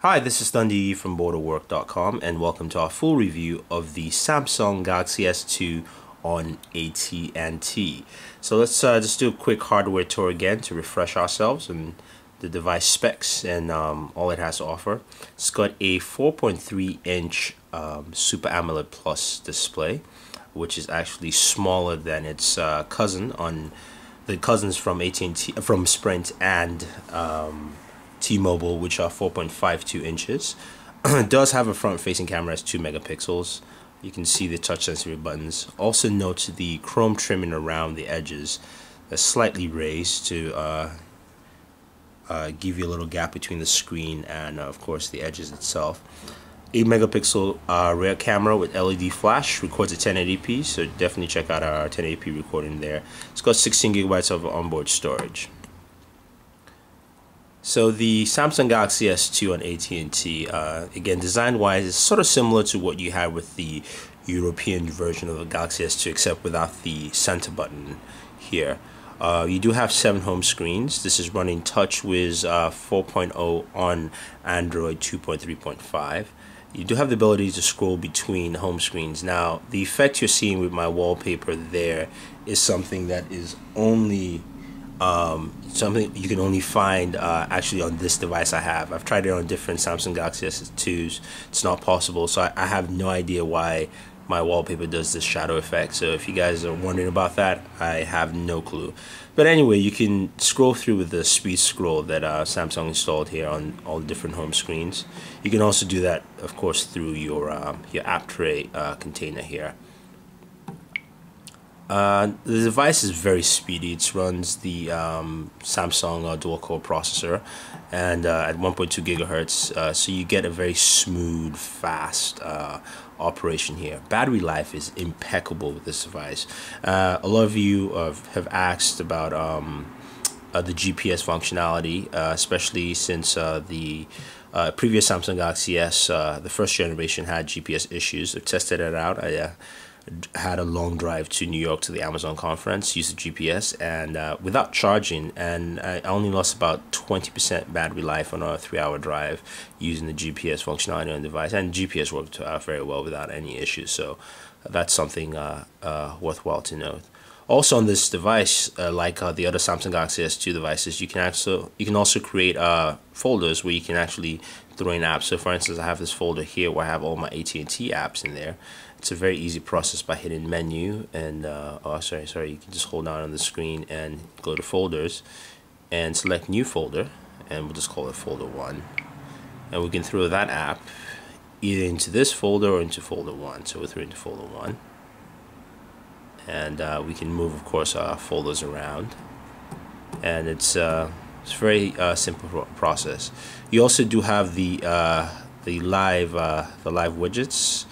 Hi, this is Thunder from Booredatwork.com and welcome to our full review of the Samsung Galaxy S2 on AT&T. So let's just do a quick hardware tour again to refresh ourselves and the device specs and all it has to offer. It's got a 4.3-inch Super AMOLED Plus display, which is actually smaller than its cousins from AT&T, from Sprint and T-Mobile, which are 4.52 inches. It does have a front-facing camera as 2 megapixels. You can see the touch-sensitive buttons. Also note the chrome trimming around the edges that's slightly raised to give you a little gap between the screen and, of course, the edges itself. 8 megapixel rear camera with LED flash, records at 1080p, so definitely check out our 1080p recording there. It's got 16 gigabytes of onboard storage. So the Samsung Galaxy S2 on AT&T, again, design-wise, is sort of similar to what you had with the European version of the Galaxy S2, except without the center button here. You do have 7 home screens. This is running TouchWiz 4.0 on Android 2.3.5. You do have the ability to scroll between home screens. Now, the effect you're seeing with my wallpaper there is something that is only something you can only find actually on this device I have. I've tried it on different Samsung Galaxy S2s. It's not possible, so I have no idea why my wallpaper does this shadow effect. So if you guys are wondering about that, I have no clue. But anyway, you can scroll through with the speed scroll that Samsung installed here on all the different home screens. You can also do that, of course, through your app tray container here. The device is very speedy. It runs the Samsung dual-core processor and at 1.2 gigahertz, so you get a very smooth, fast operation here. Battery life is impeccable with this device. A lot of you have asked about the GPS functionality, especially since the previous Samsung Galaxy S, the first generation, had GPS issues. I've tested it out. I had a long drive to New York to the Amazon conference, used the GPS, and without charging, and I only lost about 20% battery life on a 3-hour drive using the GPS functionality on the device, and GPS worked very well without any issues, so that's something worthwhile to note. Also on this device, like the other Samsung Galaxy S2 devices, you can also create folders where you can actually throw in apps. So for instance, I have this folder here where I have all my AT&T apps in there. It's a very easy process by hitting menu and you can just hold down on the screen and go to folders and select new folder, and we'll just call it folder 1, and we can throw that app either into this folder or into folder 1. So we'll throw it into folder 1, and we can move, of course, folders around, and it's a very simple process. You also do have the live widgets.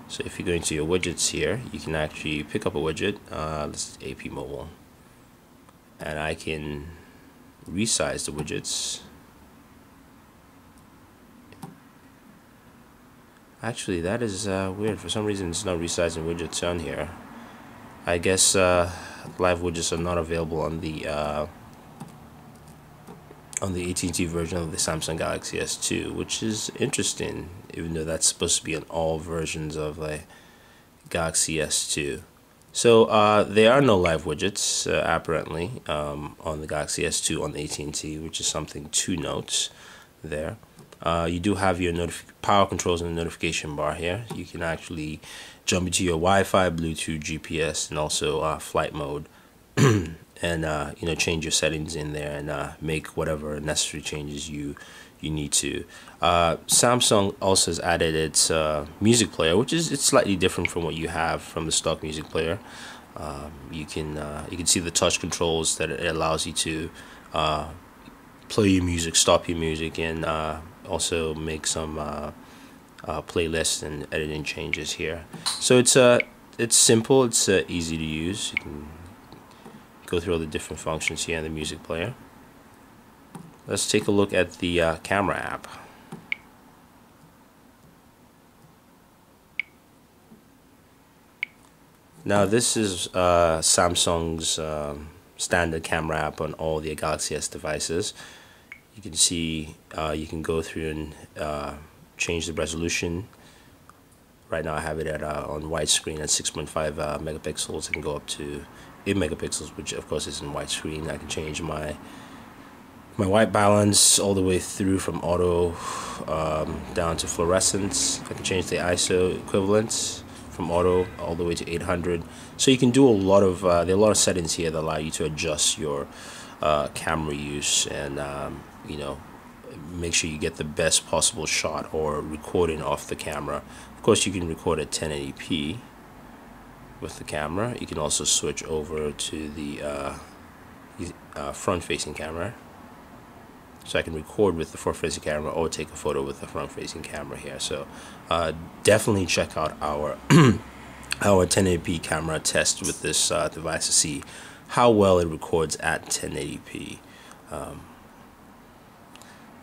So if you go into your widgets here, you can actually pick up a widget. This is AP Mobile, and I can resize the widgets. Actually, that is weird. For some reason, it's not resizing widgets on here. I guess live widgets are not available on the AT&T version of the Samsung Galaxy S2, which is interesting, even though that's supposed to be on all versions of the Galaxy S2. So there are no live widgets apparently on the Galaxy S2 on AT&T, which is something to note there. You do have your power controls in the notification bar here. You can actually jump into your Wi-Fi, Bluetooth, GPS, and also flight mode. And change your settings in there and make whatever necessary changes you need to. Samsung also has added its music player, which is slightly different from what you have from the stock music player. You can see the touch controls that it allows you to play your music, stop your music, and also make some playlists and editing changes here. So it's simple. It's easy to use. You can go through all the different functions here in the music player. Let's take a look at the camera app. Now this is Samsung's standard camera app on all the Galaxy S devices. You can see you can go through and change the resolution. Right now I have it at on widescreen at 6.5 megapixels. I can go up to 8 megapixels, which of course is in widescreen. I can change my white balance all the way through from auto down to fluorescence. I can change the ISO equivalents from auto all the way to 800. So you can do a lot of there are a lot of settings here that allow you to adjust your camera use and you know, make sure you get the best possible shot or recording off the camera. Of course, you can record at 1080p with the camera. You can also switch over to the front-facing camera. So I can record with the front-facing camera or take a photo with the front-facing camera here. So definitely check out our our 1080p camera test with this device to see how well it records at 1080p.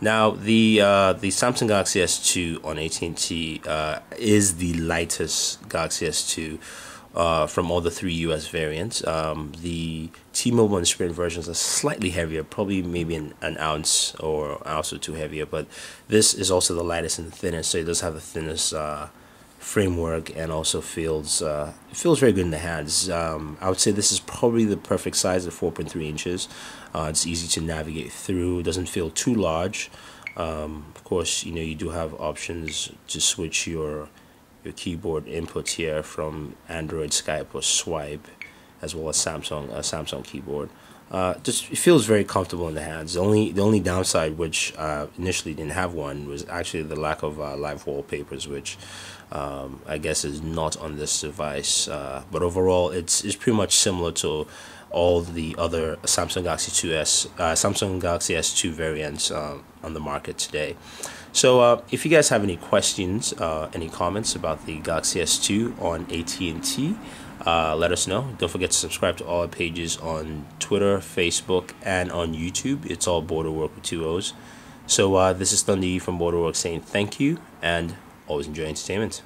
Now the Samsung Galaxy S2 on AT&T is the lightest Galaxy S2 from all the 3 US variants. The T-Mobile and Sprint versions are slightly heavier, probably maybe an ounce or two heavier, but this is also the lightest and the thinnest, so it does have the thinnest framework and also feels very good in the hands. I would say this is probably the perfect size at 4.3 inches. It's easy to navigate through. It doesn't feel too large. Of course, you know, you do have options to switch your keyboard inputs here from Android, Skype, or Swipe, as well as Samsung keyboard. Just it feels very comfortable in the hands. The only downside, which initially didn't have one, was actually the lack of live wallpapers, which I guess is not on this device. But overall, it's pretty much similar to all the other Samsung Galaxy Samsung Galaxy S2 variants on the market today. So if you guys have any questions, any comments about the Galaxy S2 on AT&T, let us know. Don't forget to subscribe to all our pages on Twitter, Facebook, and on YouTube. It's all Booredatwork with 2 O's. So this is Thunder from Booredatwork saying thank you and always enjoy entertainment.